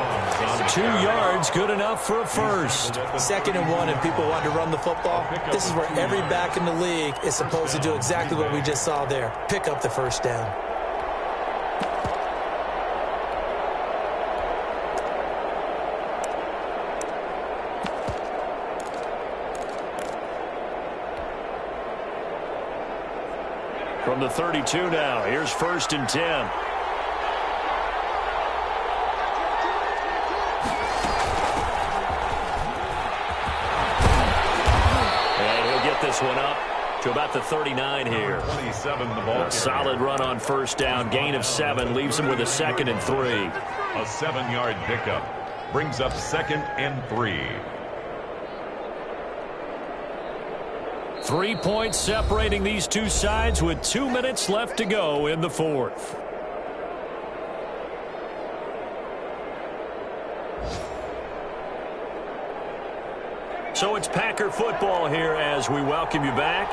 S1: 2 yards, good enough for a first.
S3: 2nd and 1, and people want to run the football. This is where every back in the league is supposed to do exactly what we just saw there. Pick up the first down.
S1: From the 32 now, here's 1st and 10. And he'll get this one up to about the 39 here.
S2: 27, the ball.
S1: A solid run on first down, gain of 7, leaves him with a 2nd and 3.
S2: A 7-yard pickup brings up 2nd and 3.
S1: 3 points separating these two sides with 2 minutes left to go in the 4th. So it's Packer football here as we welcome you back.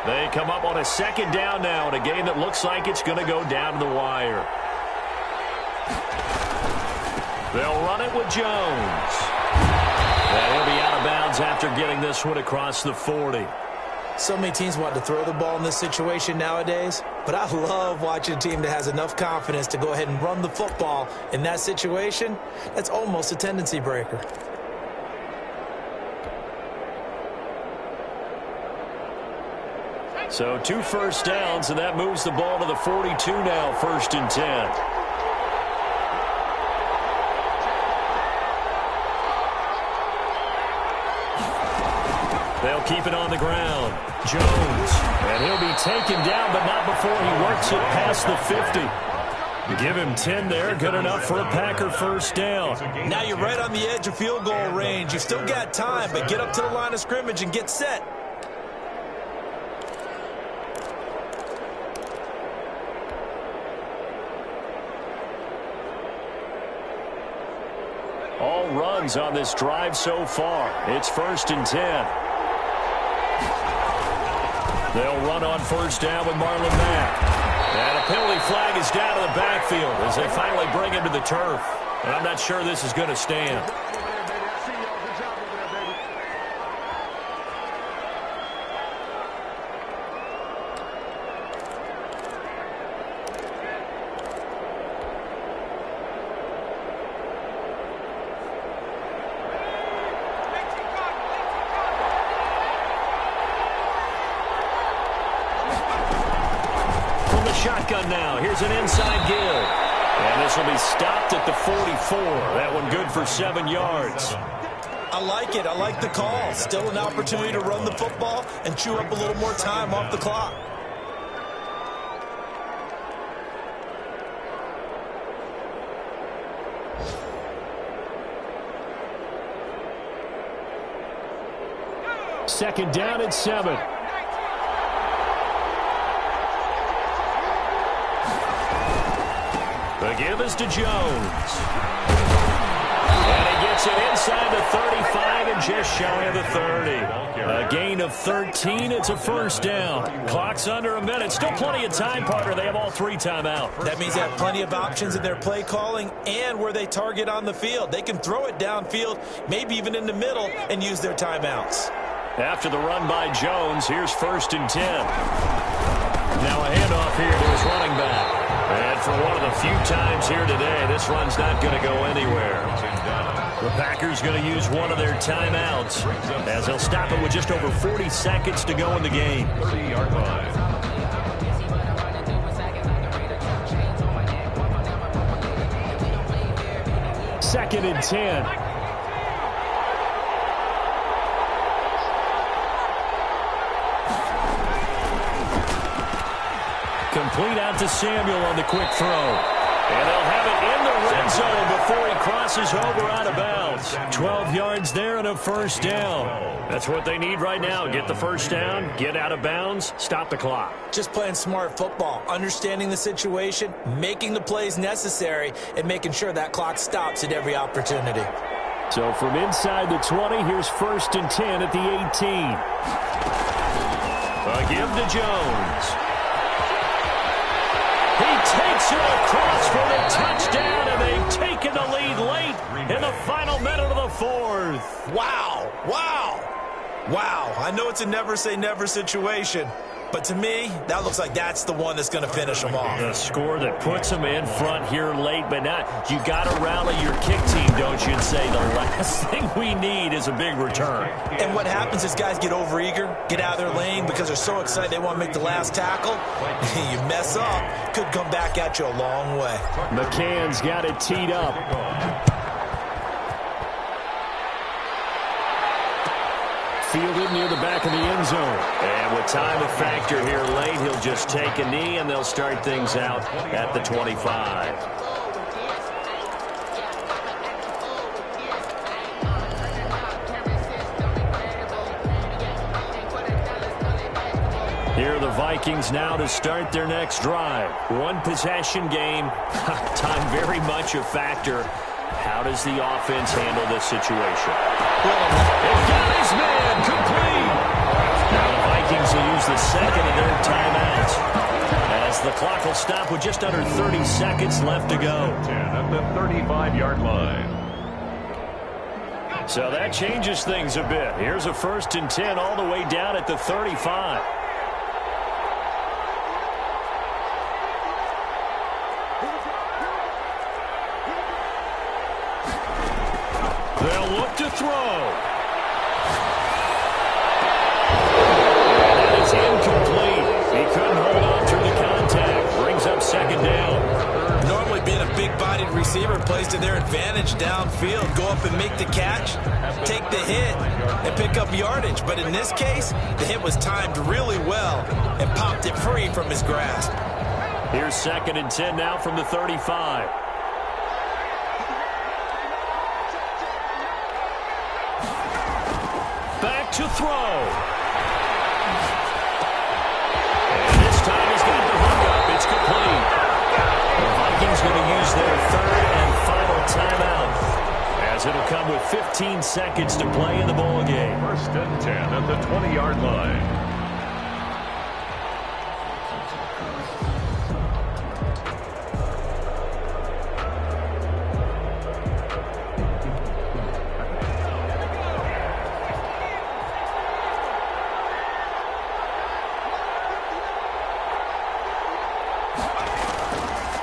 S1: They come up on a 2nd down now in a game that looks like it's going to go down to the wire. They'll run it with Jones. And he'll be out of bounds after getting this one across the 40.
S3: So many teams want to throw the ball in this situation nowadays, but I love watching a team that has enough confidence to go ahead and run the football in that situation. That's almost a tendency breaker.
S1: So 2 first downs, and that moves the ball to the 42 now, 1st and 10. They'll keep it on the ground. Jones. And he'll be taken down, but not before he works it past the 50. Give him 10 there. Good enough for a Packer first down.
S3: Now you're right on the edge of field goal range. You've still got time, but get up to the line of scrimmage and get set.
S1: All runs on this drive so far. It's 1st and 10. They'll run on first down with Marlon Mack. And a penalty flag is down to the backfield as they finally bring him to the turf. And I'm not sure this is going to stand. shotgun now. Here's an inside give. And this will be stopped at the 44. That one good for 7 yards.
S3: I like it. I like the call. Still an opportunity to run the football and chew up a little more time off the clock.
S1: Second down and 7. The give is to Jones. And he gets it inside the 35 and just shy of the 30. A gain of 13. It's a first down. Clock's under a minute. Still plenty of time, partner. They have all 3 timeout.
S3: That means they have plenty of options in their play calling and where they target on the field. They can throw it downfield, maybe even in the middle, and use their timeouts.
S1: After the run by Jones, here's first and 10. Now a handoff here to his running back. And for one of the few times here today, this run's not going to go anywhere. The Packers going to use one of their timeouts as they'll stop it with just over 40 seconds to go in the game.
S2: 30-yard line.
S1: Second and 10. Complete out to Samuel on the quick throw. And they'll have it in the red zone before he crosses over out of bounds. 12 yards there and a first down. That's what they need right now. Get the first down, get out of bounds, stop the clock.
S3: Just playing smart football, understanding the situation, making the plays necessary, and making sure that clock stops at every opportunity.
S1: So from inside the 20, here's first and 10 at the 18. A give to Jones. He takes it across for the touchdown, and they've taken the lead late in the final minute of the 4th.
S3: Wow, wow, wow. I know it's a never say never situation, but to me, that looks like that's the one that's going to finish them off.
S1: The score that puts them in front here late, but not. You got to rally your kick team, don't you, and say the last thing we need is a big return.
S3: And what happens is guys get overeager, get out of their lane because they're so excited they want to make the last tackle. You mess up, could come back at you a long way.
S1: McCann's got it teed up. Fielded near the back of the end zone. And with time a factor here late, he'll just take a knee, and they'll start things out at the 25. Here are the Vikings now to start their next drive. One possession game. Time very much a factor. How does the offense handle this situation? They've got his man complete. Now the Vikings will use the second of their timeouts as the clock will stop with just under 30 seconds left to go.
S2: 10 at the 35-yard line.
S1: So that changes things a bit. Here's a first and 10 all the way down at the 35. They'll look to throw. And that is incomplete. He couldn't hold on through the contact. Brings up second down.
S3: Normally being a big-bodied receiver plays to their advantage downfield. Go up and make the catch, take the hit, and pick up yardage. But in this case, the hit was timed really well and popped it free from his grasp.
S1: Here's second and 10 now from the 35. Back to throw. And this time he's got the hook up. It's complete. The Vikings going to use their third and final timeout, as it'll come with 15 seconds to play in the ball game.
S2: First and 10 at the 20-yard line.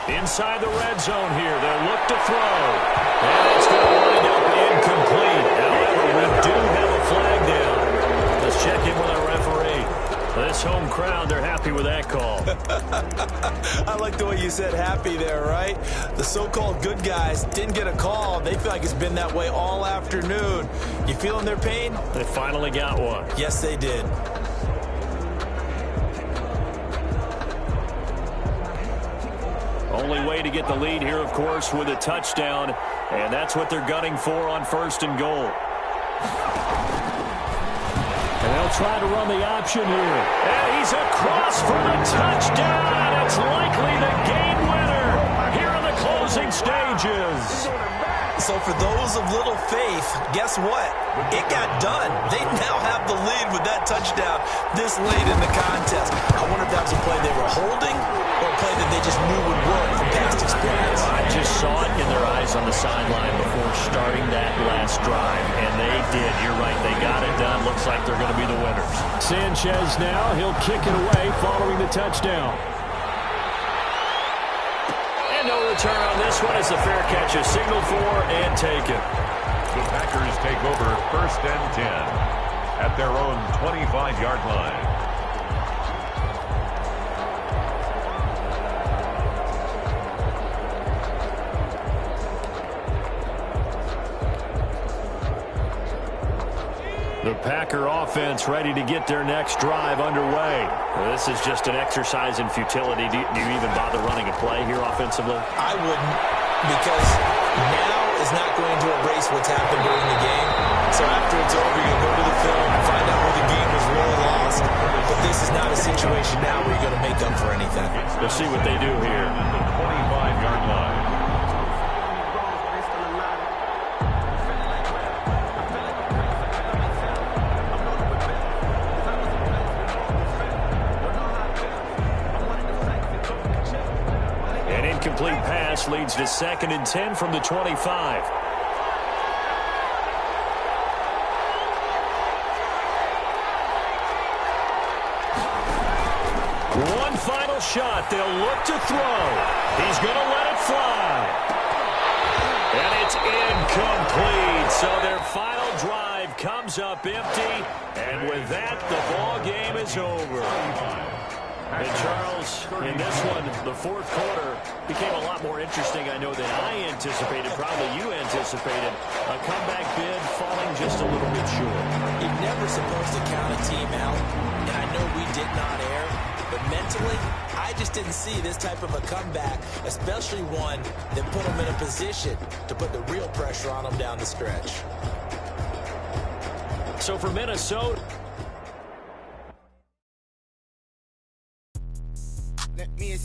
S1: Inside the red zone here, they'll look to throw. And it's going to wind up incomplete. However, we do have a flag down. Let's check in with our referee. This home crowd, they're happy with that call.
S3: I like the way you said happy there, right? The so-called good guys didn't get a call. They feel like it's been that way all afternoon. You feeling their pain?
S1: They finally got one.
S3: Yes, they did.
S1: Only way to get the lead here, of course, with a touchdown. And that's what they're gunning for on 1st and goal. And they'll try to run the option here. And he's across for the touchdown. It's likely the game winner here in the closing stages.
S3: So for those of little faith, guess what? It got done. They now have the lead with that touchdown this late in the contest. I wonder if that was a play they were holding or a play that they just knew would work from past experience.
S1: I just saw it in their eyes on the sideline before starting that last drive, and they did. You're right. They got it done. Looks like they're going to be the winners.
S5: Sanchez now. He'll kick it away following the touchdown.
S1: And no return on this one as the fair catch is signaled for and taken.
S2: The Packers take over 1st and 10 at their own 25-yard line.
S1: The Packer offense ready to get their next drive underway. Well, this is just an exercise in futility. Do you even bother running a play here offensively?
S3: I wouldn't, because now is not going to erase what's happened during the game. So after it's over, you'll go to the film and find out where the game was really lost. But this is not a situation now where you're going to make up for anything.
S1: We'll see what they do here.
S2: The 25-yard line.
S1: Incomplete pass leads to 2nd and 10 from the 25. One final shot. They'll look to throw. He's going to let it fly. And it's incomplete. So their final drive comes up empty. And with that, the ball game is over. And Charles, in this one, the 4th quarter became a lot more interesting, I know, than I anticipated, probably you anticipated. A comeback bid falling just a little bit short.
S3: You're never supposed to count a team out, and I know we did not err, but mentally, I just didn't see this type of a comeback, especially one that put them in a position to put the real pressure on them down the stretch.
S1: So for Minnesota...
S6: Let me